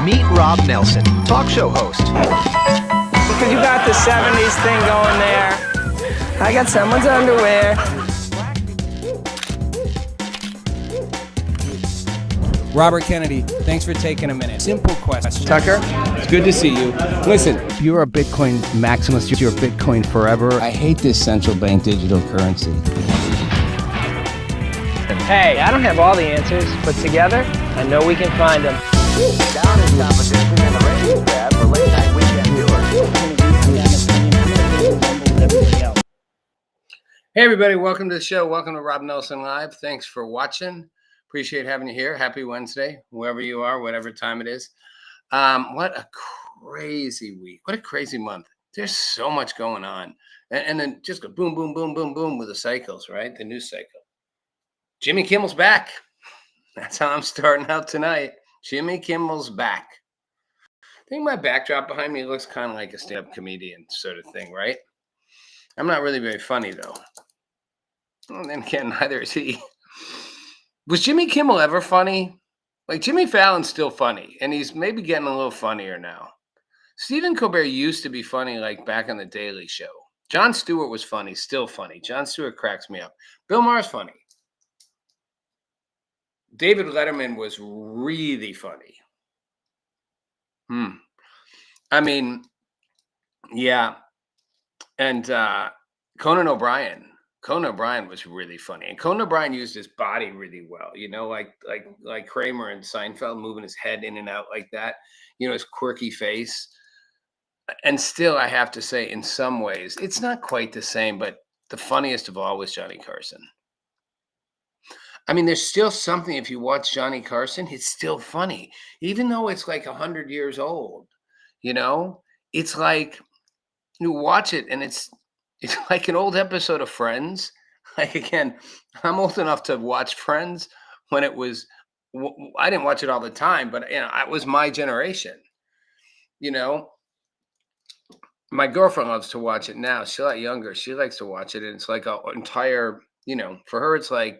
Meet Rob Nelson, talk show host. Because you got the 70s thing going there. I got someone's underwear. Robert Kennedy, thanks for taking a minute. Simple question. Tucker? It's good to see you. Listen, If you're a Bitcoin maximalist, you're Bitcoin forever. I hate this central bank digital currency. Hey, I don't have all the answers, but together, I know we can find them. Down is competition and the ratings tab for late night weekend viewers. Hey everybody, welcome to the show. Welcome to Rob Nelson Live. Thanks for watching. Appreciate having you here. Happy Wednesday, wherever you are, whatever time it is. What a crazy week. What a crazy month. There's so much going on. And then just go boom, boom, boom, boom, boom with the cycles, right? The news cycle. Jimmy Kimmel's back. That's how I'm starting out tonight. Jimmy Kimmel's back. I think my backdrop behind me looks kind of like a stand-up comedian sort of thing, right? I'm not really very funny, though. And then again, neither is he. Was Jimmy Kimmel ever funny? Like, Jimmy Fallon's still funny, and he's maybe getting a little funnier now. Stephen Colbert used to be funny, like, back on The Daily Show. Jon Stewart was funny, still funny. Jon Stewart cracks me up. Bill Maher's funny. David Letterman was really funny. I mean, yeah. And Conan O'Brien was really funny. And Conan O'Brien used his body really well, you know, like Kramer and Seinfeld, moving his head in and out like that, you know, his quirky face. And still, I have to say, in some ways, it's not quite the same, but the funniest of all was Johnny Carson. I mean, there's still something, if you watch Johnny Carson, it's still funny, even though it's like 100 years old, you know? It's like, you watch it and it's like an old episode of Friends. Like, again, I'm old enough to watch Friends when it was, I didn't watch it all the time, but, you know, it was my generation, you know? My girlfriend loves to watch it now. She's a lot younger. She likes to watch it, and it's like an entire, you know, for her, it's like,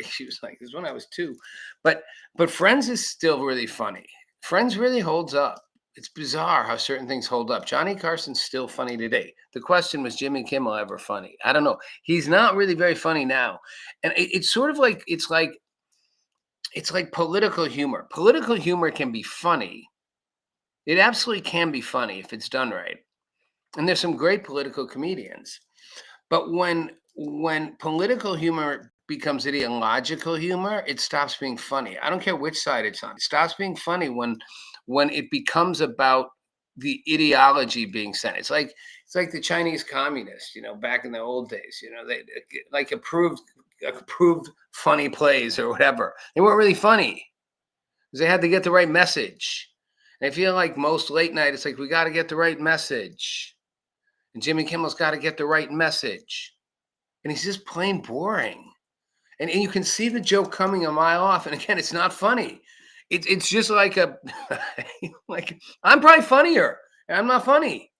she was like, this is when I was 2. But Friends is still really funny. Friends really holds up. It's bizarre how certain things hold up. Johnny Carson's still funny today. The question was, Jimmy Kimmel ever funny? I don't know. He's not really very funny now. And it's sort of like, it's like political humor. Political humor can be funny. It absolutely can be funny if it's done right. And there's some great political comedians. But when political humor becomes ideological humor, it stops being funny. I don't care which side it's on. It stops being funny when it becomes about the ideology being sent. It's like the Chinese communists, back in the old days. They like approved funny plays or whatever. They weren't really funny because they had to get the right message. And I feel like most late night, it's like we got to get the right message, and Jimmy Kimmel's got to get the right message, and he's just plain boring. And you can see the joke coming a mile off. And again, it's not funny. It's just like like I'm probably funnier, and I'm not funny.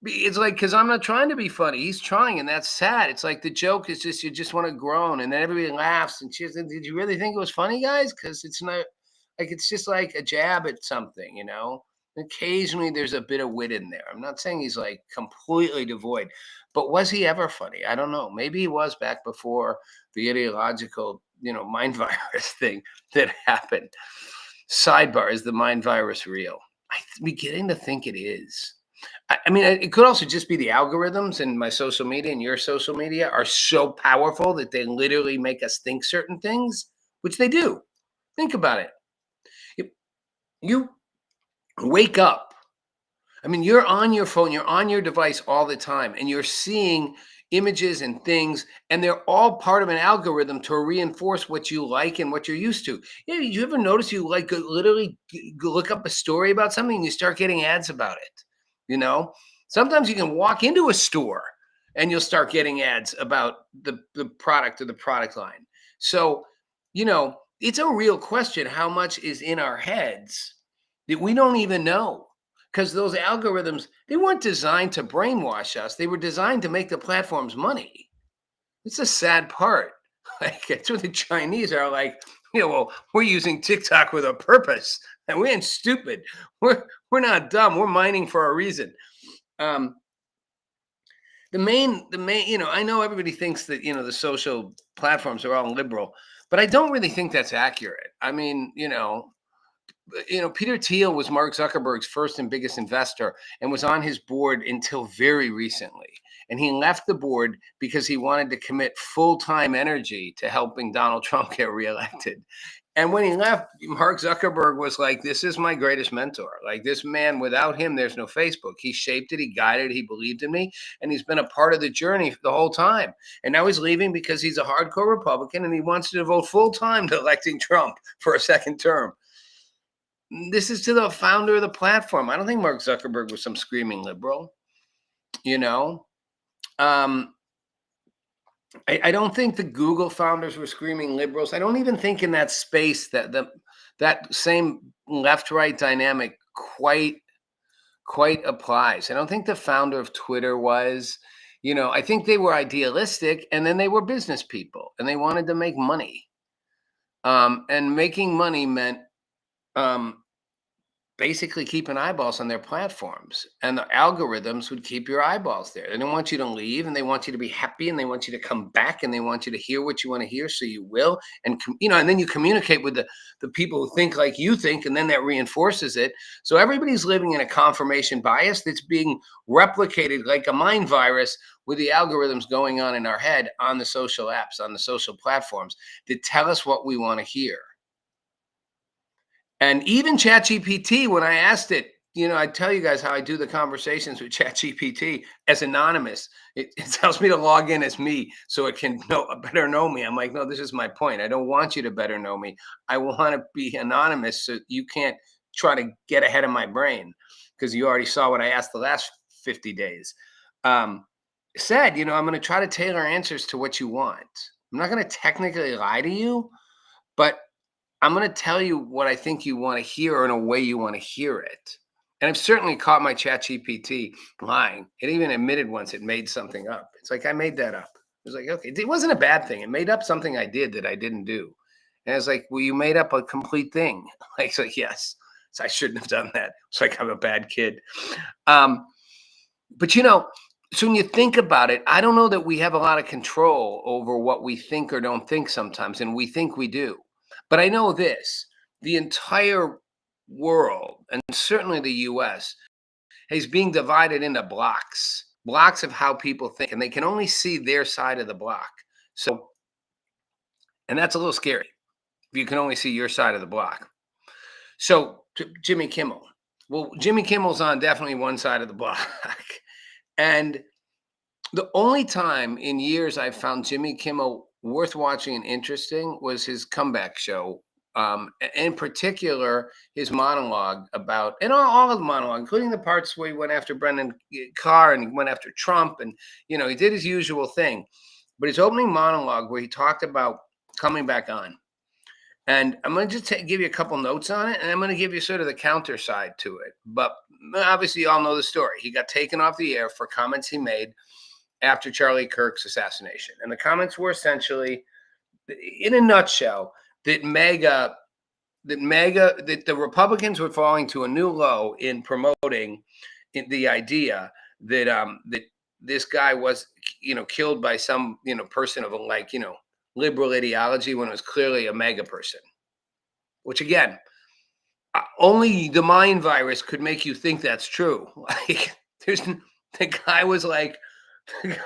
It's like because I'm not trying to be funny. He's trying, and that's sad. It's like the joke is just you just want to groan, and then everybody laughs and cheers. Did you really think it was funny, guys? Because it's not like it's just like a jab at something. Occasionally there's a bit of wit in there. I'm not saying he's like completely devoid, but was he ever funny? I don't know. Maybe he was back before the ideological, mind virus thing that happened. Sidebar: is the mind virus real? I'm beginning to think it is. I mean, it could also just be the algorithms in my social media and your social media are so powerful that they literally make us think certain things, which they do. Think about it. You wake up. I mean, you're on your phone, you're on your device all the time, and you're seeing images and things, and they're all part of an algorithm to reinforce what you like and what you're used to. Yeah, did you ever notice you like literally look up a story about something and you start getting ads about it? Sometimes you can walk into a store and you'll start getting ads about the product or the product line. So, it's a real question how much is in our heads that we don't even know, because those algorithms, they weren't designed to brainwash us. They were designed to make the platforms money. It's a sad part. Like that's what the Chinese are like. Well, we're using TikTok with a purpose, and we ain't stupid. We're not dumb. We're mining for a reason. The main, I know everybody thinks that the social platforms are all liberal, but I don't really think that's accurate. I mean, Peter Thiel was Mark Zuckerberg's first and biggest investor and was on his board until very recently. And he left the board because he wanted to commit full-time energy to helping Donald Trump get reelected. And when he left, Mark Zuckerberg was like, this is my greatest mentor. Like this man, without him, there's no Facebook. He shaped it, he guided it, he believed in me, and he's been a part of the journey the whole time. And now he's leaving because he's a hardcore Republican and he wants to devote full time to electing Trump for a second term. This is to the founder of the platform. I don't think Mark Zuckerberg was some screaming liberal. I don't think the Google founders were screaming liberals. I don't even think in that space that same left-right dynamic quite applies. I don't think the founder of Twitter was. I think they were idealistic, and then they were business people, and they wanted to make money. And making money meant basically keeping eyeballs on their platforms, and the algorithms would keep your eyeballs there. They don't want you to leave, and they want you to be happy, and they want you to come back, and they want you to hear what you want to hear, so you will. And and then you communicate with the people who think like you think, and then that reinforces it. So everybody's living in a confirmation bias that's being replicated like a mind virus with the algorithms going on in our head on the social apps, on the social platforms that tell us what we want to hear. And even ChatGPT, when I asked it, I tell you guys how I do the conversations with ChatGPT as anonymous. It tells me to log in as me so it can better know me. I'm like, no, this is my point. I don't want you to better know me. I want to be anonymous so you can't try to get ahead of my brain because you already saw what I asked the last 50 days. Said, I'm going to try to tailor answers to what you want. I'm not going to technically lie to you, but I'm going to tell you what I think you want to hear in a way you want to hear it. And I've certainly caught my ChatGPT lying. It even admitted once it made something up. It's like, I made that up. It was like, okay, it wasn't a bad thing. It made up something I did that I didn't do. And it's like, well, you made up a complete thing. It's like, yes, so I shouldn't have done that. It's like I'm a bad kid. But so when you think about it, I don't know that we have a lot of control over what we think or don't think sometimes. And we think we do. But I know this, the entire world, and certainly the US, is being divided into blocks. blocks of how people think, and they can only see their side of the block. So, and that's a little scary if you can only see your side of the block. So, Jimmy Kimmel. Well, Jimmy Kimmel's on definitely one side of the block. And the only time in years I've found Jimmy Kimmel worth watching and interesting was his comeback show. In particular, his monologue about, and all of the monologue, including the parts where he went after Brendan Carr and he went after Trump, and he did his usual thing. But his opening monologue, where he talked about coming back on, and I'm going to just give you a couple notes on it, and I'm going to give you sort of the counter side to it. But obviously, you all know the story. He got taken off the air for comments he made after Charlie Kirk's assassination. And the comments were essentially, in a nutshell, that the Republicans were falling to a new low in promoting the idea that that this guy was, killed by some, person of liberal ideology when it was clearly a MAGA person. Which again, only the mind virus could make you think that's true. Like, the guy was like,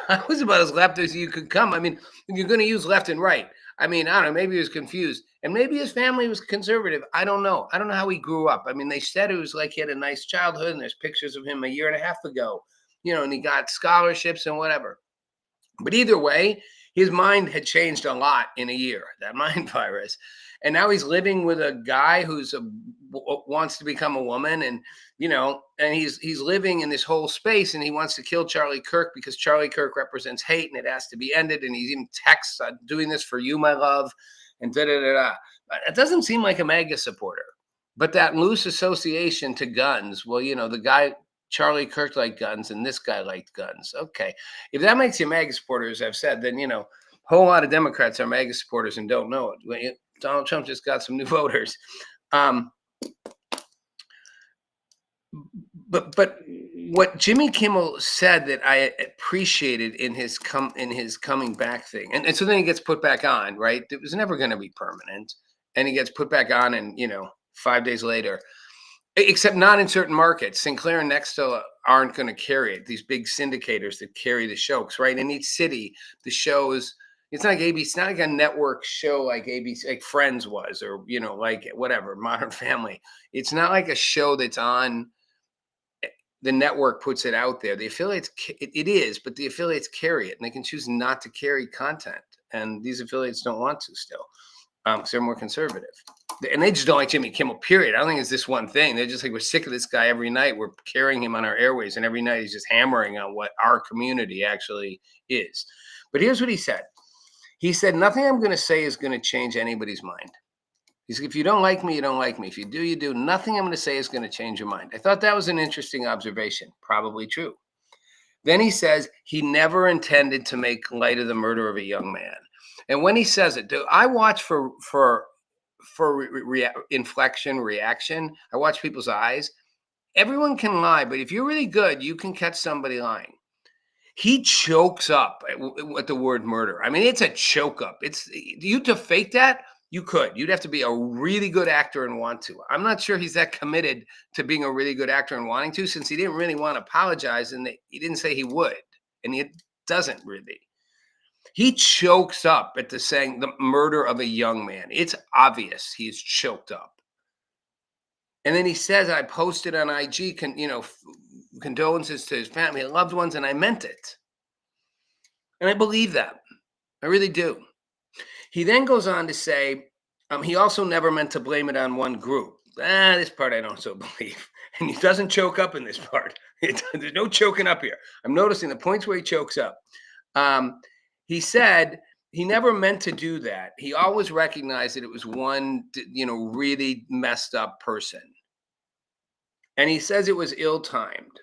I was about as left as you could come. I mean, you're going to use left and right. I mean, I don't know. Maybe he was confused. And maybe his family was conservative. I don't know. I don't know how he grew up. I mean, they said it was like he had a nice childhood, and there's pictures of him a year and a half ago, and he got scholarships and whatever. But either way, his mind had changed a lot in a year, that mind virus. And now he's living with a guy who's wants to become a woman, and and he's living in this whole space, and he wants to kill Charlie Kirk because Charlie Kirk represents hate, and it has to be ended. And he's even texts, "Doing this for you, my love," and da da da da. It doesn't seem like a MAGA supporter, but that loose association to guns. Well, the guy Charlie Kirk liked guns, and this guy liked guns. Okay, if that makes you MAGA supporters, I've said, then a whole lot of Democrats are MAGA supporters and don't know it. Donald Trump just got some new voters. But what Jimmy Kimmel said that I appreciated in his coming back thing, and so then he gets put back on, right? It was never going to be permanent, and he gets put back on, and 5 days later, except not in certain markets. Sinclair and Nextel aren't going to carry it. These big syndicators that carry the shows, right? In each city, the shows. It's not like ABC. It's not like a network show like ABC, like Friends was, or like whatever, Modern Family. It's not like a show that's on. The network puts it out there. The affiliates, it is, but the affiliates carry it, and they can choose not to carry content. And these affiliates don't want to still, because they're more conservative. And they just don't like Jimmy Kimmel, period. I don't think it's this one thing. They're just like, we're sick of this guy every night. We're carrying him on our airways, and every night he's just hammering on what our community actually is. But here's what he said. He said, nothing I'm going to say is going to change anybody's mind. He said, if you don't like me, you don't like me. If you do, you do. Nothing I'm going to say is going to change your mind. I thought that was an interesting observation. Probably true. Then he says he never intended to make light of the murder of a young man. And when he says it, I watch for inflection, reaction. I watch people's eyes. Everyone can lie, but if you're really good, you can catch somebody lying. He chokes up at the word murder. I mean, it's a choke up. It's you to fake that. You could. You'd have to be a really good actor and want to. I'm not sure he's that committed to being a really good actor and wanting to, since he didn't really want to apologize, and he didn't say he would, and he doesn't really. He chokes up at the saying the murder of a young man. It's obvious he's choked up. And then he says, I posted on IG, condolences to his family and loved ones, and I meant it. And I believe that. I really do. He then goes on to say, he also never meant to blame it on one group. This part I don't so believe. And he doesn't choke up in this part. There's no choking up here. I'm noticing the points where he chokes up. He said he never meant to do that. He always recognized that it was one, really messed up person. And he says it was ill-timed.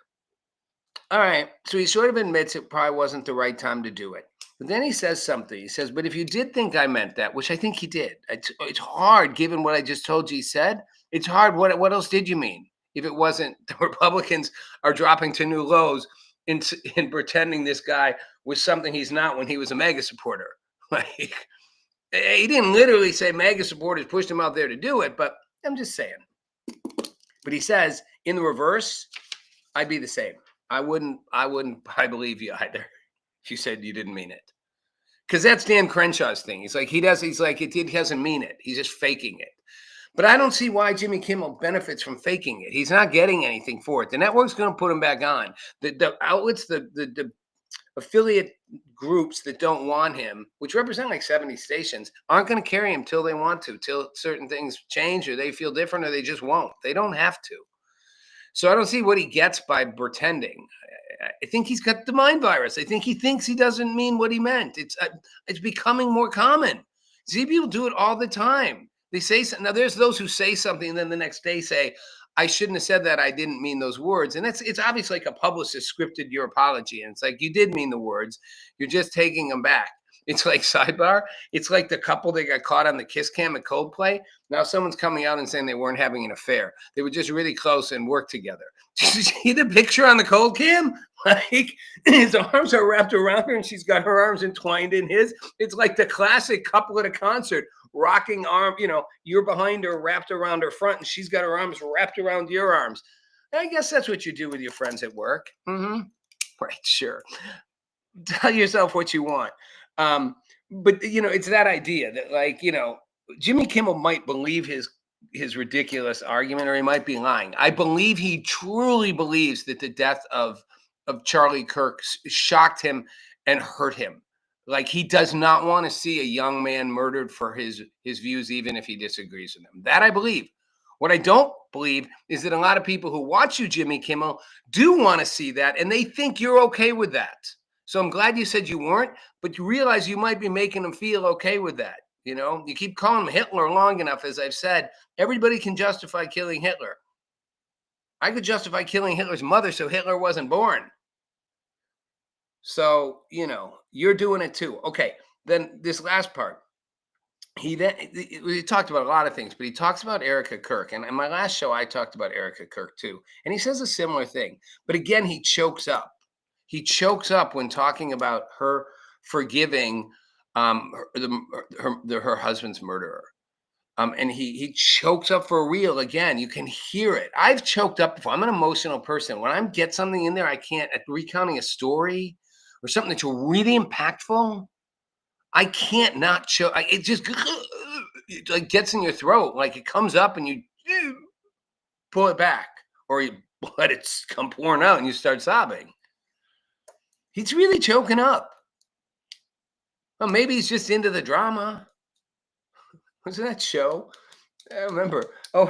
All right. So he sort of admits it probably wasn't the right time to do it. But then he says something. He says, but if you did think I meant that, which I think he did, it's hard given what I just told you he said. It's hard. What else did you mean? If it wasn't the Republicans are dropping to new lows in pretending this guy was something he's not when he was a MAGA supporter. Like, he didn't literally say MAGA supporters pushed him out there to do it, but I'm just saying. But he says, in the reverse, I'd be the same. I wouldn't I believe you either if you said you didn't mean it. Because that's Dan Crenshaw's thing. He's like, he doesn't mean it. He's just faking it. But I don't see why Jimmy Kimmel benefits from faking it. He's not getting anything for it. The network's going to put him back on. The outlets, the affiliate groups that don't want him, which represent like 70 stations, aren't going to carry him till they want to, till certain things change or they feel different or they just won't. They don't have to. So I don't see what he gets by pretending. I think he's got the mind virus. I think he thinks he doesn't mean what he meant. It's becoming more common. See, people do it all the time. They say something. Now, there's those who say something and then the next day say, I shouldn't have said that. I didn't mean those words. And it's obviously like a publicist scripted your apology. And it's like, you did mean the words. You're just taking them back. It's like sidebar. It's like the couple that got caught on the kiss cam at Coldplay. Now someone's coming out and saying they weren't having an affair. They were just really close and worked together. Did you see the picture on the cold cam? Like his arms are wrapped around her and she's got her arms entwined in his. It's like the classic couple at a concert, rocking arm, you're behind her, wrapped around her front, and she's got her arms wrapped around your arms. I guess that's what you do with your friends at work. Mm-hmm. Right, sure. Tell yourself what you want. But it's that idea that Jimmy Kimmel might believe his ridiculous argument, or he might be lying. I believe he truly believes that the death of Charlie Kirk shocked him and hurt him. Like, he does not want to see a young man murdered for his views, even if he disagrees with them. That I believe. What I don't believe is that a lot of people who watch you, Jimmy Kimmel, do want to see that, and they think you're okay with that. So I'm glad you said you weren't, but you realize you might be making them feel okay with that. You keep calling him Hitler long enough, as I've said, everybody can justify killing Hitler. I could justify killing Hitler's mother so Hitler wasn't born. So, you're doing it too. Okay, then this last part. He talked about a lot of things, but he talks about Erica Kirk. And in my last show, I talked about Erica Kirk too. And he says a similar thing. But again, he chokes up. He chokes up when talking about her forgiving her husband's murderer. And he chokes up for real again. You can hear it. I've choked up before. I'm an emotional person. When I get something in there, I can't, recounting a story or something that's really impactful, I can't not choke. It just like gets in your throat. Like it comes up and you pull it back, or you let it come pouring out and you start sobbing. He's really choking up. Well, maybe he's just into the drama. What's that show? I remember. Oh,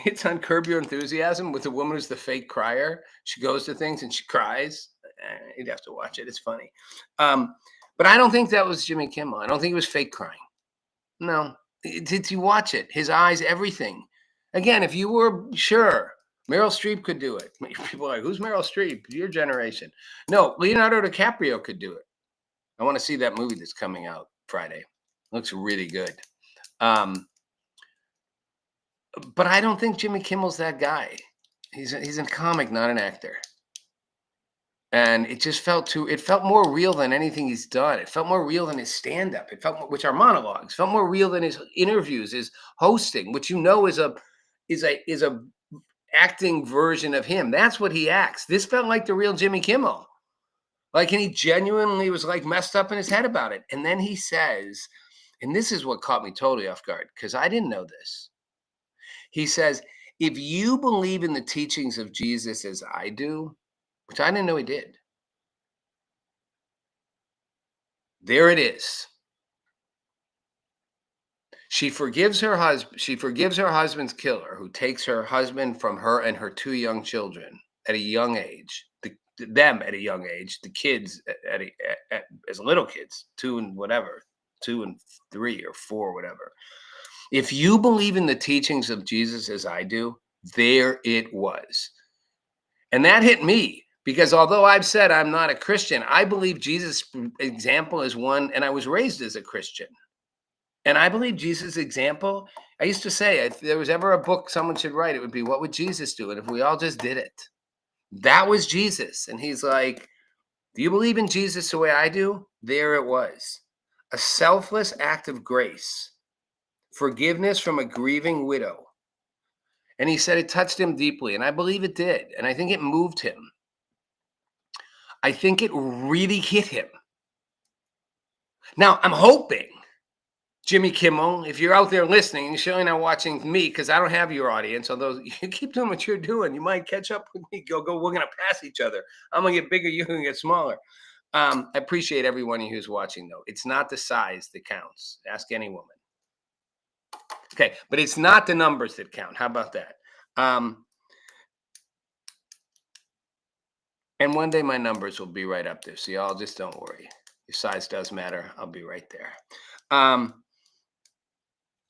it's on Curb Your Enthusiasm with the woman who's the fake crier. She goes to things and she cries. You'd have to watch it. It's funny. But I don't think that was Jimmy Kimmel. I don't think it was fake crying. No. Did you watch it? His eyes, everything. Again, if you were sure, Meryl Streep could do it. People are like, who's Meryl Streep? Your generation. No, Leonardo DiCaprio could do it. I want to see that movie that's coming out Friday. Looks really good. But I don't think Jimmy Kimmel's that guy. He's a comic, not an actor. And it just felt more real than anything he's done. It felt more real than his stand-up. Which are monologues. It felt more real than his interviews, his hosting, which is a acting version of him. That's what he acts. This felt like the real Jimmy Kimmel. And he genuinely was messed up in his head about it. And then he says, and this is what caught me totally off guard, because I didn't know this. He says, if you believe in the teachings of Jesus as I do, which I didn't know he did, there it is. She forgives her husband's killer, who takes her husband from her and her 2 young children at a young age. Them at a young age, the kids as little kids, 2 and 3 or 4, whatever. If you believe in the teachings of Jesus as I do, there it was. And that hit me, because although I've said I'm not a Christian, I believe Jesus' example is one, and I was raised as a Christian. And I believe Jesus' example, I used to say, if there was ever a book someone should write, it would be, what would Jesus do? And if we all just did it. That was Jesus. And he's like, do you believe in Jesus the way I do? There it was. A selfless act of grace. Forgiveness from a grieving widow. And he said it touched him deeply. And I believe it did. And I think it moved him. I think it really hit him. Now, I'm hoping, Jimmy Kimmel, if you're out there listening, you're surely not watching me because I don't have your audience, although you keep doing what you're doing. You might catch up with me. Go, we're going to pass each other. I'm going to get bigger. You're going to get smaller. I appreciate everyone who's watching, though. It's not the size that counts. Ask any woman. Okay, but it's not the numbers that count. How about that? And one day my numbers will be right up there. So y'all just don't worry. Your size does matter. I'll be right there.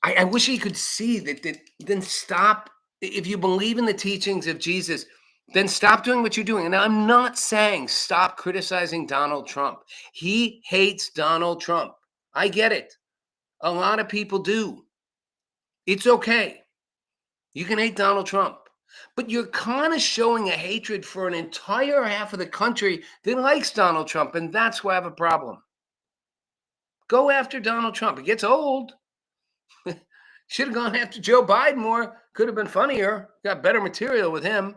I wish he could see that. Then stop. If you believe in the teachings of Jesus, then stop doing what you're doing. And I'm not saying stop criticizing Donald Trump. He hates Donald Trump. I get it. A lot of people do. It's okay. You can hate Donald Trump. But you're kind of showing a hatred for an entire half of the country that likes Donald Trump. And that's why I have a problem. Go after Donald Trump. It gets old. Should have gone after Joe Biden more. Could have been funnier. Got better material with him.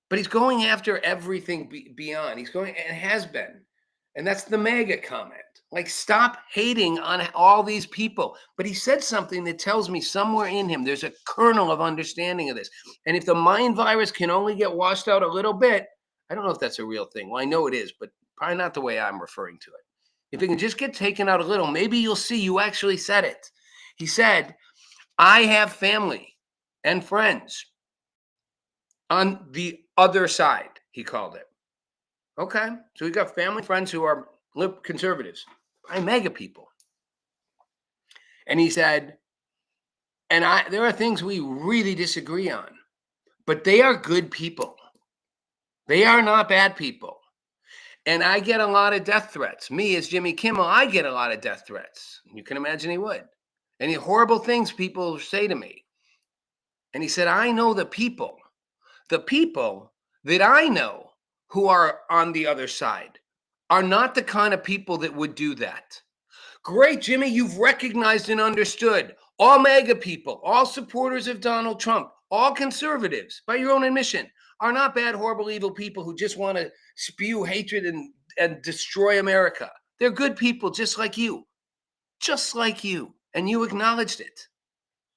But he's going after everything beyond. He's going and has been. And that's the MAGA comment. Like, stop hating on all these people. But he said something that tells me somewhere in him there's a kernel of understanding of this. And if the mind virus can only get washed out a little bit, I don't know if that's a real thing. Well, I know it is, but probably not the way I'm referring to it. If it can just get taken out a little, maybe you'll see you actually said it. He said, I have family and friends on the other side, he called it. Okay, so we got family friends who are conservatives. I'm MAGA people. And he said, and there are things we really disagree on, but they are good people. They are not bad people. And I get a lot of death threats. Me, as Jimmy Kimmel, I get a lot of death threats. You can imagine he would. Any horrible things people say to me. And he said, I know the people that I know who are on the other side are not the kind of people that would do that. Great, Jimmy, you've recognized and understood. All MAGA people, all supporters of Donald Trump, all conservatives, by your own admission, are not bad, horrible, evil people who just want to spew hatred and destroy America. They're good people just like you. Just like you. And you acknowledged it.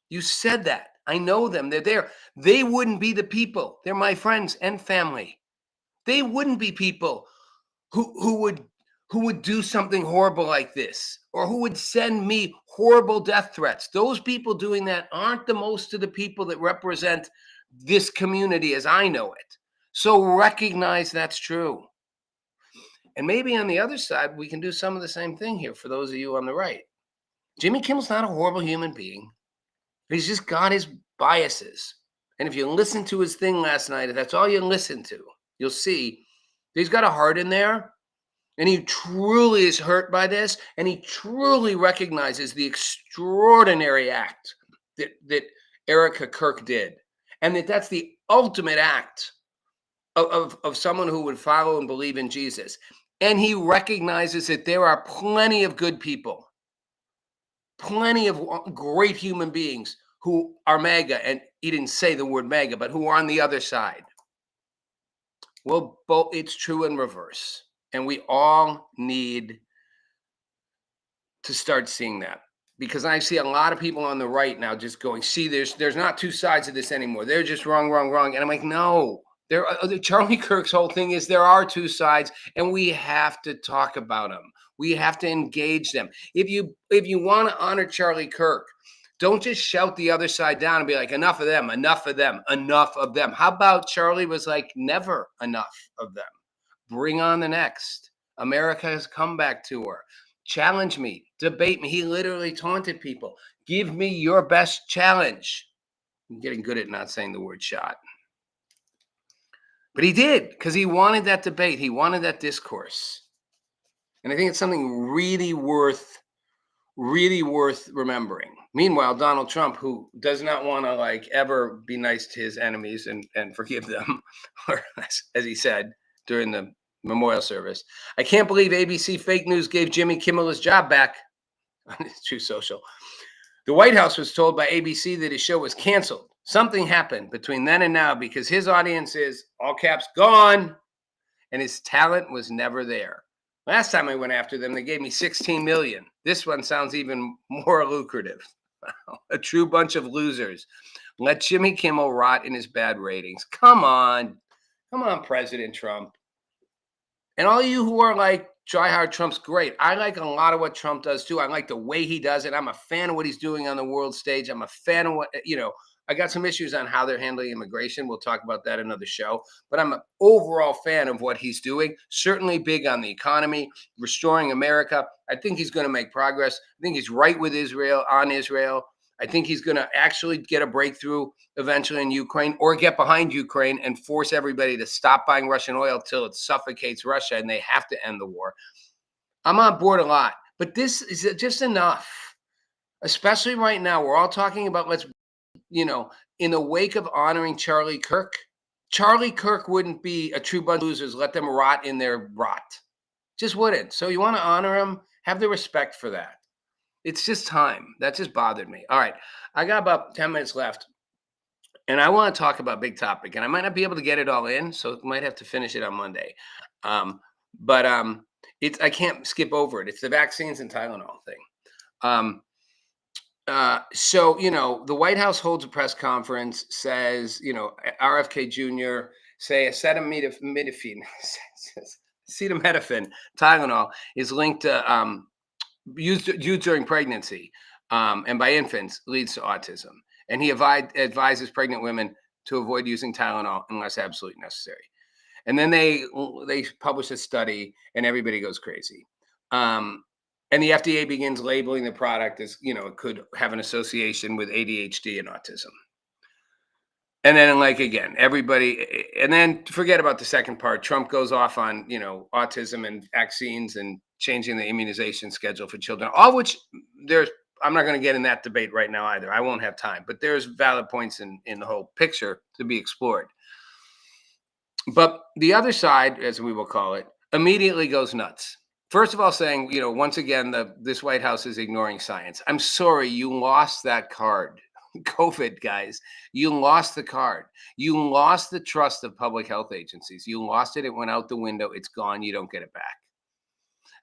You said that. I know them. They're there. They wouldn't be the people. They're my friends and family. They wouldn't be people who would do something horrible like this, or who would send me horrible death threats. Those people doing that aren't the most of the people that represent this community as I know it. So recognize that's true. And maybe on the other side, we can do some of the same thing here for those of you on the right. Jimmy Kimmel's not a horrible human being. He's just got his biases. And if you listen to his thing last night, if that's all you listen to, you'll see he's got a heart in there. And he truly is hurt by this. And he truly recognizes the extraordinary act that Erica Kirk did. And that's the ultimate act of someone who would follow and believe in Jesus. And he recognizes that there are plenty of good people, plenty of great human beings who are MAGA. And he didn't say the word MAGA, but who are on the other side. Well, it's true in reverse. And we all need to start seeing that, because I see a lot of people on the right now just going, see, there's not two sides of this anymore. They're just wrong. And I'm like, no, Charlie Kirk's whole thing is there are two sides, and we have to talk about them. We have to engage them. If you want to honor Charlie Kirk, don't just shout the other side down and be like, enough of them, enough of them, enough of them. How about Charlie was like, never enough of them. Bring on the next. America's comeback tour. Challenge me. Debate me. He literally taunted people. Give me your best challenge. I'm getting good at not saying the word shot. But he did, because he wanted that debate. He wanted that discourse. And I think it's something really worth remembering. Meanwhile, Donald Trump, who does not want to ever be nice to his enemies and forgive them, or as he said during the memorial service, I can't believe ABC fake news gave Jimmy Kimmel his job back on his True Social. The White House was told by ABC that his show was canceled. Something happened between then and now, because his audience is, all caps, gone. and his talent was never there. Last time I went after them, they gave me 16 million. This one sounds even more lucrative. A true bunch of losers. Let Jimmy Kimmel rot in his bad ratings. Come on, President Trump. And all you who are like, try hard, Trump's great. I like a lot of what Trump does too. I like the way he does it. I'm a fan of what he's doing on the world stage. I'm a fan of what, I got some issues on how they're handling immigration. We'll talk about that another show. But I'm an overall fan of what he's doing. Certainly big on the economy, restoring America. I think he's going to make progress. I think he's right with Israel, on Israel. I think he's going to actually get a breakthrough eventually in Ukraine, or get behind Ukraine and force everybody to stop buying Russian oil till it suffocates Russia and they have to end the war. I'm on board a lot, but this is just enough, especially right now. We're all talking about in the wake of honoring Charlie Kirk. Charlie Kirk wouldn't be a true bunch of losers. Let them rot in their rot. Just wouldn't. So you want to honor him? Have the respect for that. It's just time. That just bothered me. All right. I got about 10 minutes left. And I want to talk about big topic, and I might not be able to get it all in, so I might have to finish it on Monday. But I can't skip over it. It's the vaccines and Tylenol thing. So the White House holds a press conference, says RFK Jr. say acetaminophen, Tylenol is linked to used during pregnancy and by infants leads to autism. And he advises pregnant women to avoid using Tylenol unless absolutely necessary. And then they publish a study, and everybody goes crazy. And the FDA begins labeling the product as, it could have an association with ADHD and autism. And then, again, everybody, and then forget about the second part. Trump goes off on, autism and vaccines and changing the immunization schedule for children, all which I'm not going to get in that debate right now either. I won't have time, but there's valid points in the whole picture to be explored. But the other side, as we will call it, immediately goes nuts. First of all, saying, once again, this White House is ignoring science. I'm sorry, you lost that card. COVID, guys, you lost the card. You lost the trust of public health agencies. You lost it. It went out the window. It's gone. You don't get it back.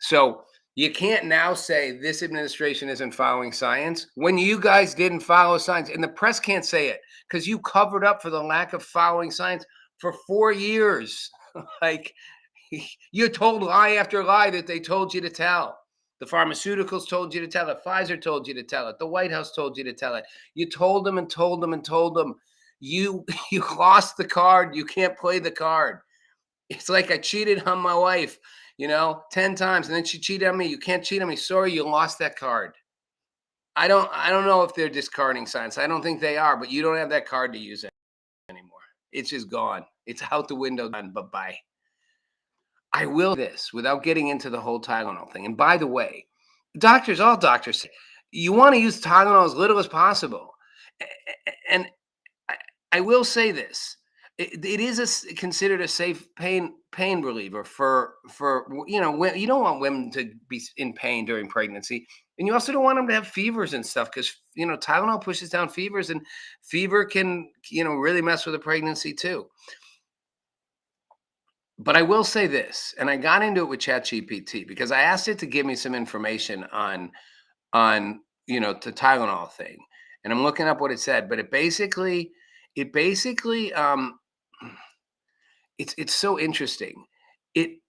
So you can't now say this administration isn't following science when you guys didn't follow science. And the press can't say it because you covered up for the lack of following science for 4 years. You told lie after lie that they told you to tell. The pharmaceuticals told you to tell it. Pfizer told you to tell it. The White House told you to tell it. You told them and told them and told them. You lost the card. You can't play the card. It's like I cheated on my wife, 10 times, and then she cheated on me. You can't cheat on me. Sorry, you lost that card. I don't know if they're discarding science. I don't think they are, but you don't have that card to use anymore. It's just gone. It's out the window. Done. Bye-bye. I will this without getting into the whole Tylenol thing. And by the way, all doctors say you want to use Tylenol as little as possible. And I will say this. It is considered a safe pain reliever for you don't want women to be in pain during pregnancy, and you also don't want them to have fevers and stuff because Tylenol pushes down fevers, and fever can really mess with a pregnancy too. But I will say this, and I got into it with ChatGPT because I asked it to give me some information on the Tylenol thing, and I'm looking up what it said. But it basically it's so interesting. It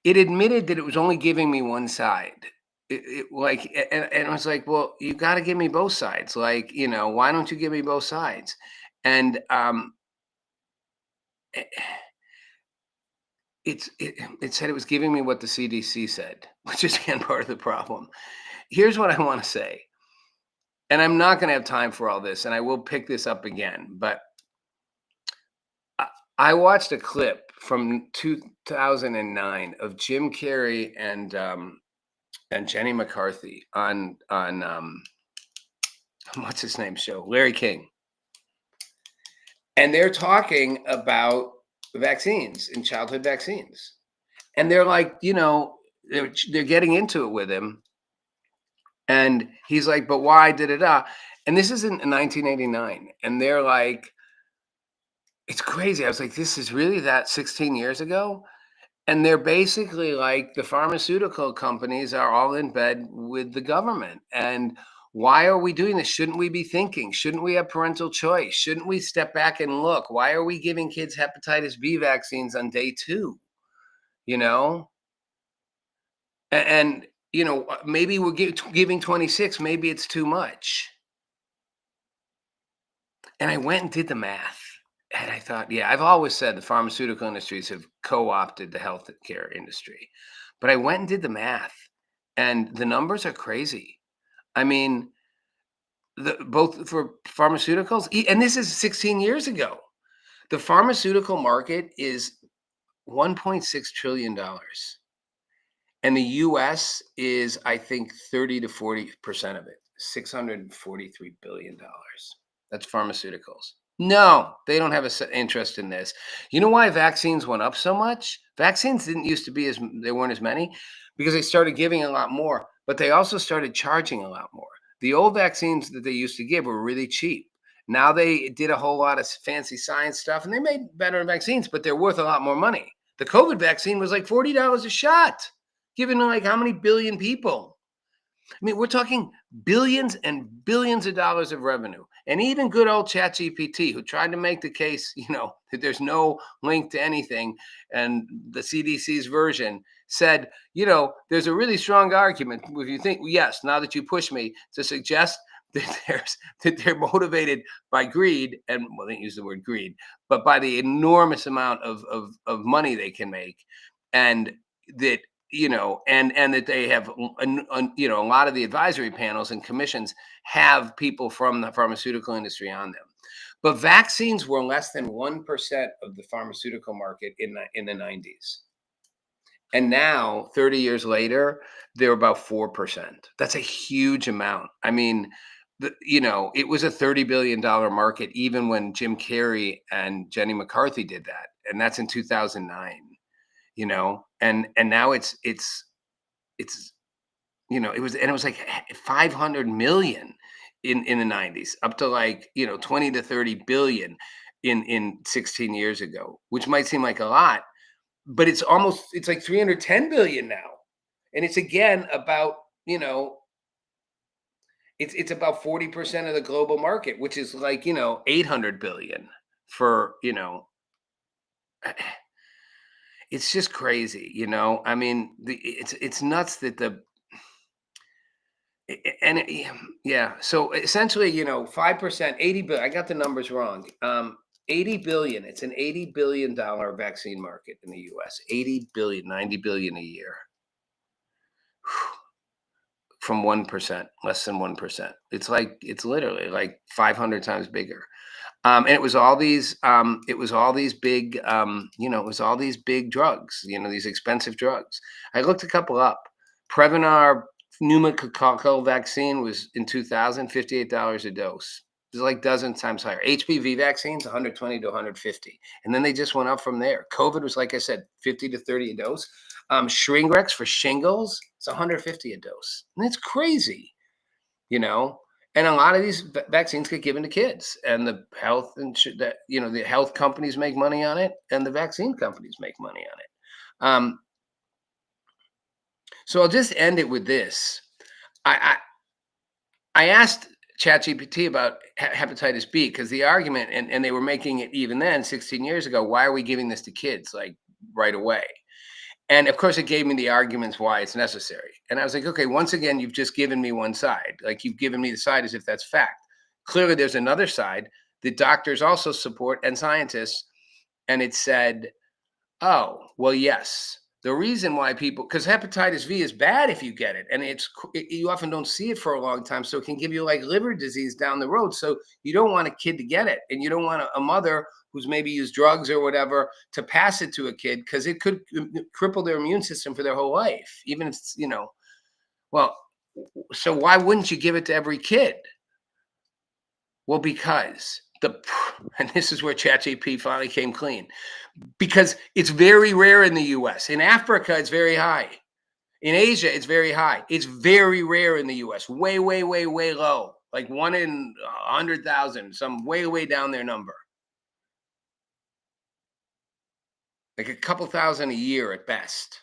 admitted that it was only giving me one side. And I was like, well, you got to give me both sides. Why don't you give me both sides? And it said it was giving me what the CDC said, which is again part of the problem. Here's what I want to say, and I'm not going to have time for all this, and I will pick this up again, but I watched a clip from 2009 of Jim Carrey and Jenny McCarthy on what's his name show, Larry King, and they're talking about vaccines and childhood vaccines, and they're like, they're getting into it with him, and he's like, but why? And this is in 1989, and they're like, It's crazy. I was like, this is really that 16 years ago? And they're basically like the pharmaceutical companies are all in bed with the government. And why are we doing this? Shouldn't we be thinking? Shouldn't we have parental choice? Shouldn't we step back and look? Why are we giving kids hepatitis B vaccines on day 2? You know? And maybe we're giving 26, maybe it's too much. And I went and did the math. And I thought, yeah, I've always said the pharmaceutical industries have co-opted the healthcare industry. But I went and did the math, and the numbers are crazy. I mean, both for pharmaceuticals, and this is 16 years ago. The pharmaceutical market is $1.6 trillion. And the US is, I think, 30 to 40% of it, $643 billion. That's pharmaceuticals. No, they don't have an interest in this. You know why vaccines went up so much? Vaccines didn't used to be there weren't as many because they started giving a lot more, but they also started charging a lot more. The old vaccines that they used to give were really cheap. Now they did a whole lot of fancy science stuff and they made better vaccines, but they're worth a lot more money. The COVID vaccine was like $40 a shot, given to like how many billion people? I mean, we're talking billions and billions of dollars of revenue. And even good old ChatGPT, who tried to make the case, that there's no link to anything, and the CDC's version said, there's a really strong argument if you think, yes, now that you push me to suggest that they're motivated by greed, and well, they didn't use the word greed, but by the enormous amount of money they can make, and that and that they have, a lot of the advisory panels and commissions have people from the pharmaceutical industry on them. But vaccines were less than 1% of the pharmaceutical market in the 90s. And now, 30 years later, they're about 4%. That's a huge amount. I mean, it was a $30 billion market even when Jim Carrey and Jenny McCarthy did that. And that's in 2009. And now it's it was like 500 million in the 90s, up to like 20 to 30 billion in 16 years ago, which might seem like a lot, but it's like 310 billion now. And it's again about it's about 40% of the global market, which is like 800 billion for it's just crazy. I mean, it's nuts that yeah. So essentially, 5%, 80 billion. I got the numbers wrong. 80 billion. It's an $80 billion vaccine market in the US. 80 billion, 90 billion a year. From 1%, less than 1%. It's literally like 500 times bigger. And it was all these big, it was all these big drugs, these expensive drugs. I looked a couple up. Prevnar pneumococcal vaccine was in 2000, $58 a dose. It's like dozens times higher. HPV vaccines, 120 to 150. And then they just went up from there. COVID was, like I said, 50 to 30 a dose. Shingrix for shingles, it's 150 a dose. And it's crazy, and a lot of these vaccines get given to kids, and the health the health companies make money on it, and the vaccine companies make money on it. So I'll just end it with this. I asked ChatGPT about hepatitis B because the argument, and they were making it even then, 16 years ago, why are we giving this to kids like right away? And of course, it gave me the arguments why it's necessary. And I was like, okay, once again, you've just given me one side. Like you've given me the side as if that's fact. Clearly, there's another side that doctors also support and scientists. And it said, oh, well, yes. The reason why because hepatitis V is bad if you get it. And you often don't see it for a long time. So it can give you like liver disease down the road. So you don't want a kid to get it. And you don't want a mother who's maybe used drugs or whatever to pass it to a kid because it could cripple their immune system for their whole life, even if it's, well, so why wouldn't you give it to every kid? Well, because and this is where ChatGPT finally came clean, because it's very rare in the US. In Africa, it's very high. In Asia, it's very high. It's very rare in the US. Way, way, way, way low. Like 1 in 100,000, some way, way down their number. like a couple thousand a year at best.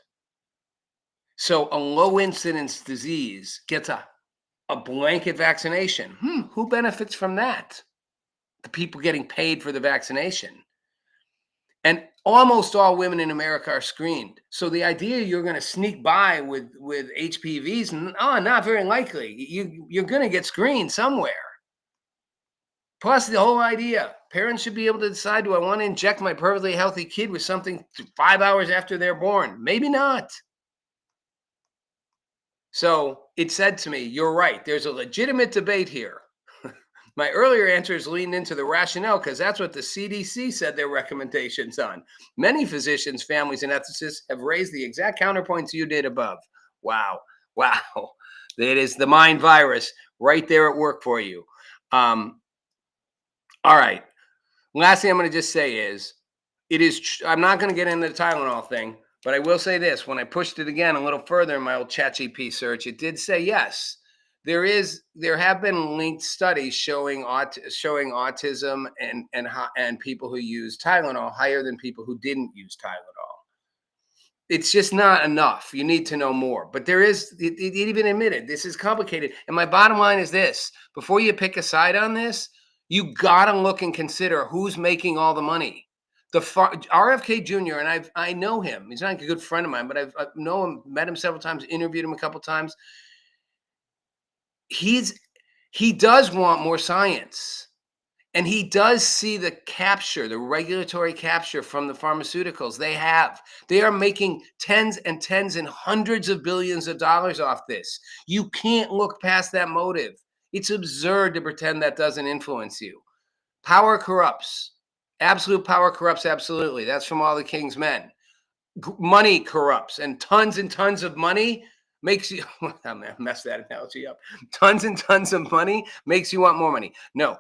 So a low incidence disease gets a blanket vaccination. Who benefits from that? The people getting paid for the vaccination. And almost all women in America are screened. So the idea you're going to sneak by with HPVs, not very likely. You're going to get screened somewhere. Plus, the whole idea, parents should be able to decide, do I want to inject my perfectly healthy kid with something 5 hours after they're born? Maybe not. So it said to me, you're right. There's a legitimate debate here. My earlier answers leaned into the rationale because that's what the CDC said their recommendations on. Many physicians, families, and ethicists have raised the exact counterpoints you did above. Wow. It is the mind virus right there at work for you. All right. Last thing I'm going to just say is, I'm not going to get into the Tylenol thing, but I will say this. When I pushed it again a little further in my old ChatGPT search, it did say yes. There have been linked studies showing autism and people who use Tylenol higher than people who didn't use Tylenol. It's just not enough. You need to know more. But it even admitted this is complicated. And my bottom line is this: before you pick a side on this, you gotta look and consider who's making all the money. RFK Jr., and I know him. He's not a good friend of mine, but I've know him, met him several times, interviewed him a couple times. He does want more science, and he does see the regulatory capture from the pharmaceuticals. They are making tens and tens and hundreds of billions of dollars off this. You can't look past that motive. It's absurd to pretend that doesn't influence you. Power corrupts. Absolute power corrupts. Absolutely. That's from all the king's men. Money corrupts, and tons of money makes you, I messed that analogy up. Tons and tons of money makes you want more money. No,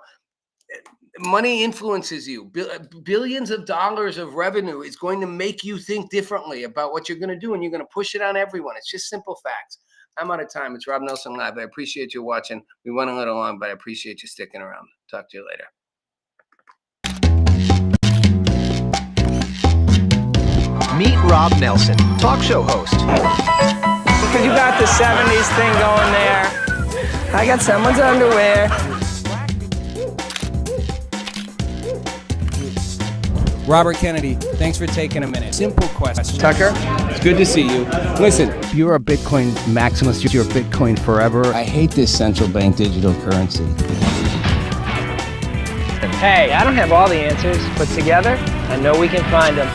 money influences you. Billions of dollars of revenue is going to make you think differently about what you're going to do, and you're going to push it on everyone. It's just simple facts. I'm out of time. It's Rob Nelson Live. I appreciate you watching. We went a little long, but I appreciate you sticking around. Talk to you later. Meet Rob Nelson, talk show host. Because you got the 70s thing going there. I got someone's underwear. Robert Kennedy, thanks for taking a minute. Simple question. Tucker? It's good to see you. Listen, If you're a Bitcoin maximalist, you're Bitcoin forever. I hate this central bank digital currency. Hey, I don't have all the answers, but together, I know we can find them.